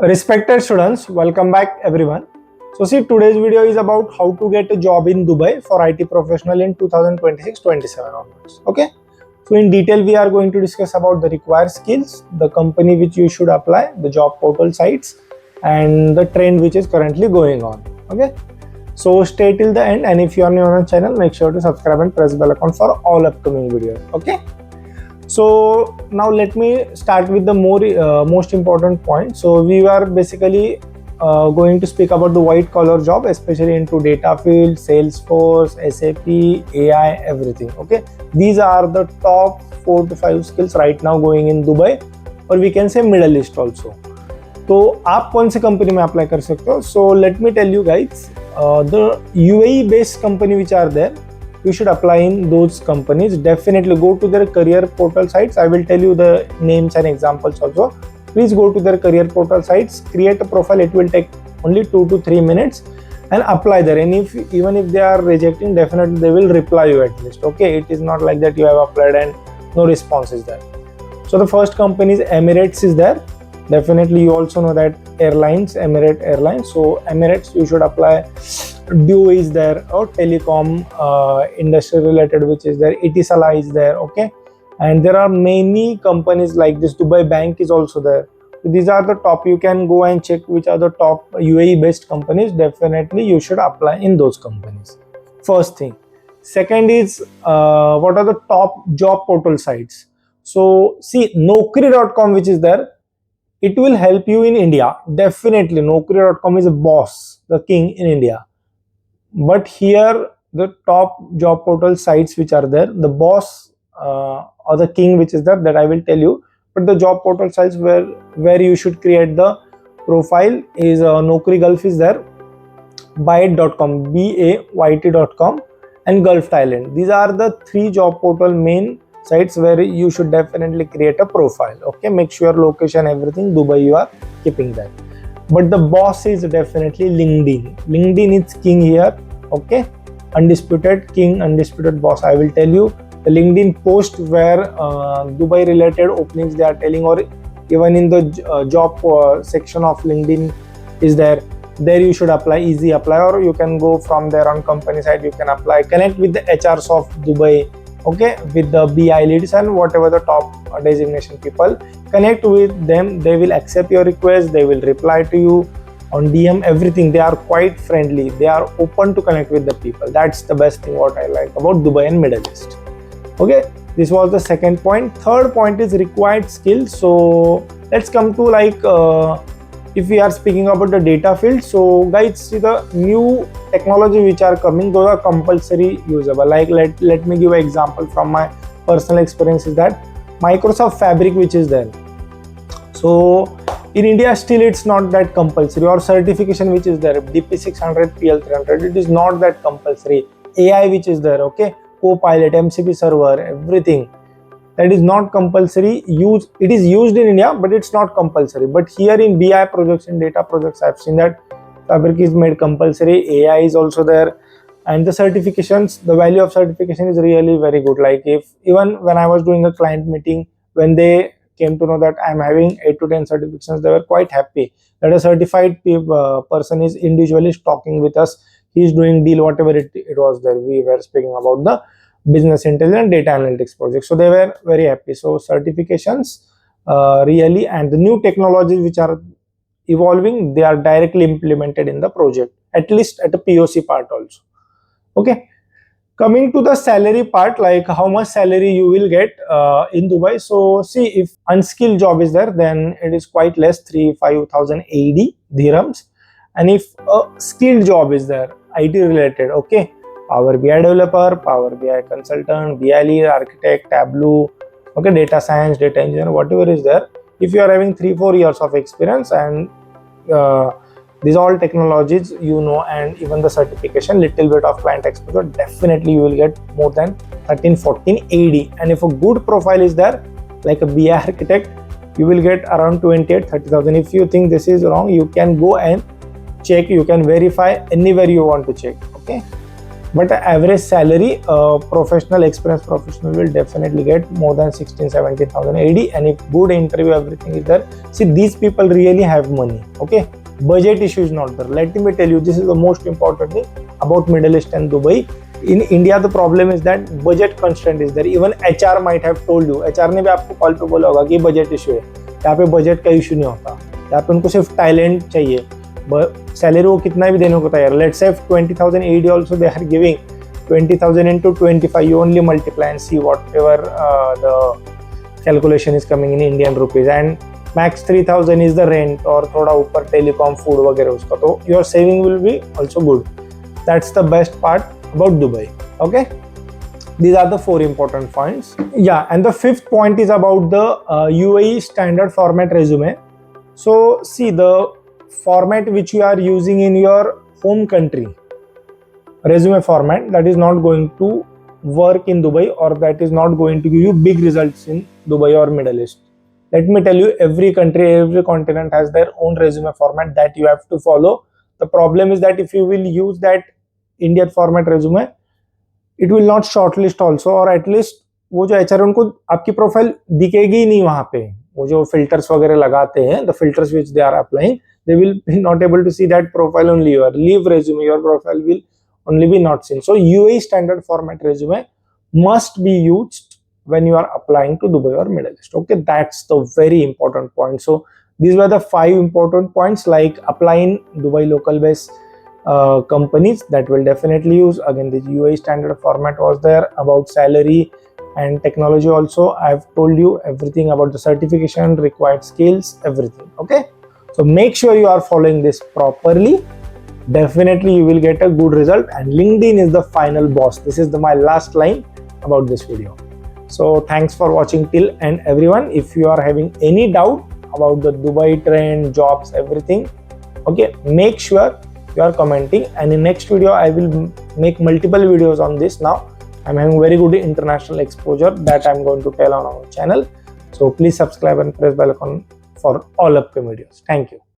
Respected students, welcome back everyone. So see, today's video is about how to get a job in Dubai for IT professional in 2026-27 onwards. Okay. So in detail, we are going to discuss about the required skills, the company which you should apply, the job portal sites, and the trend which is currently going on. Okay. So stay till the end, and if you are new on our channel, make sure to subscribe and press bell icon for all upcoming videos. Okay. So now let me start with the most important point. So we are basically going to speak about the white collar job, especially into data field, Salesforce, SAP, AI, everything. Okay, these are the top 4 to 5 skills right now going in Dubai, or we can say Middle East also. तो आप कौन सी company में apply कर सकते हो? So let me tell you guys, the UAE based company which are there, you should apply in those companies. Definitely go to their career portal sites. I will tell you the names and examples also. Please go to their career portal sites, create a profile. It will take only 2 to 3 minutes and apply there. And even if they are rejecting, definitely they will reply you at least. Okay, it is not like that you have applied and no response is there. So the first company is Emirates is there. Definitely you also know that airlines, Emirates Airlines. So Emirates, you should apply. Duo is there, or telecom industry related, which is there. Etisalat is there. Okay, and there are many companies like this. Dubai Bank is also there. So these are the top. You can go and check which are the top UAE based companies. Definitely you should apply in those companies. First thing. Second is what are the top job portal sites. So see, Naukri.com, which is there, it will help you in India. Definitely Naukri.com is a boss, the king in India. But here the top job portal sites which are there, the boss or the king which is there, that I will tell you. But the job portal sites where you should create the profile is Naukri Gulf is there, Byte.com, BAYT.com, and Gulf Thailand. These are the 3 job portal main sites where you should definitely create a profile. Okay, make sure location, everything, Dubai, you are keeping that. But the boss is definitely LinkedIn. LinkedIn is king here. Okay, undisputed king, undisputed boss. I will tell you the LinkedIn post where Dubai related openings they are telling, or even in the job section of LinkedIn is there. There you should apply, easy apply, or you can go from there on company side. You can apply, connect with the HRs of Dubai. Okay, with the BI leads and whatever the top designation people, connect with them. They will accept your request, they will reply to you on DM, everything. They are quite friendly, they are open to connect with the people. That's the best thing what I like about Dubai and Middle East. Okay, this was the second point. Third point is required skills. So let's come to like if we are speaking about the data field. So guys, see the new technology which are coming, those are compulsory usable. Like let me give an example from my personal experience is that Microsoft Fabric which is there. So in India still it's not that compulsory, or certification which is there, DP600, PL300, it is not that compulsory. AI which is there, okay, Copilot, MCP server, everything, that is not compulsory. It is used in India, but it's not compulsory. But here in BI projects, in data projects, I've seen that Fabric is made compulsory. AI is also there, and the certifications, the value of certification is really very good. Like if even when I was doing a client meeting, when they came to know that I'm having 8 to 10 certifications, they were quite happy that a certified person is individually talking with us. He's doing deal, whatever it was there. We were speaking about the business intelligence data analytics project, so they were very happy. So certifications really, and the new technologies which are evolving, they are directly implemented in the project, at least at the POC part also. Okay, coming to the salary part, like how much salary you will get in Dubai. So see, if unskilled job is there, then it is quite less, 3-5,000 AED dirhams. And if a skilled job is there, IT related, okay, Power BI developer, Power BI consultant, BI lead, architect, Tableau, okay, data science, data engineer, whatever is there. If you are having 3-4 years of experience and these all technologies you know, and even the certification, little bit of client exposure, definitely you will get more than 13-14 AD. And if a good profile is there, like a BI architect, you will get around 28-30,000. If you think this is wrong, you can go and check, you can verify anywhere you want to check. Okay, but the average salary, professional experienced professional will definitely get more than 16-17,000 AD, and if good interview everything is there, see, these people really have money. Okay, budget issue is not there. Let me tell you, this is the most important thing about Middle East and Dubai. In India the problem is that budget constraint is there. Even HR might have told you, HR ने भी आपको call पे बोला होगा कि budget issue है. यहाँ पे बजट का इशू नहीं होता, यहाँ पे उनको सिर्फ टैलेंट चाहिए. सैलरी वो कितना भी देने को तैयार. Let's say 20,000 AD also they are giving. 20,000 into 25, you only multiply and see whatever the calculation is coming in Indian rupees, and max 3,000 is the rent और थोड़ा ऊपर टेलीकॉम फूड वगैरह उसका, तो your saving will be also good. That's the best part about Dubai. Okay, these are the 4 important points. Yeah, and the 5th point is about the UAE standard format resume. So see, the format which you are using in your home country, resume format, that is not going to work in Dubai, or that is not going to give you big results in Dubai or Middle East. Let me tell you, every country, every continent has their own resume format that you have to follow. The problem is that if you will use that Indian format resume, it will not shortlist also, or at least वो जो HR उनको आपकी profile दिखेगी ही नहीं वहाँ पे. वो जो फिल्टर्स वगैरह लगाते हैं, the filters which they are applying, they will be not able to see that profile only. Your leave resume, your profile will only be not seen. So UAE standard format resume must be used when you are applying to Dubai or Middle East. Okay, that's the very important point. So these were the 5 important points, like applying Dubai local based companies that will definitely use. Again, the UAE standard format was there. About salary and technology also, I have told you everything about the certification, required skills, everything. Okay, so make sure you are following this properly. Definitely you will get a good result, and LinkedIn is the final boss. This is my last line about this video. So thanks for watching till end, everyone. If you are having any doubt about the Dubai trend, jobs, everything, okay, make sure you are commenting, and in next video I will make multiple videos on this. Now I'm having very good international exposure that I'm going to tell on our channel. So please subscribe and press bell icon for all upcoming videos. Thank you.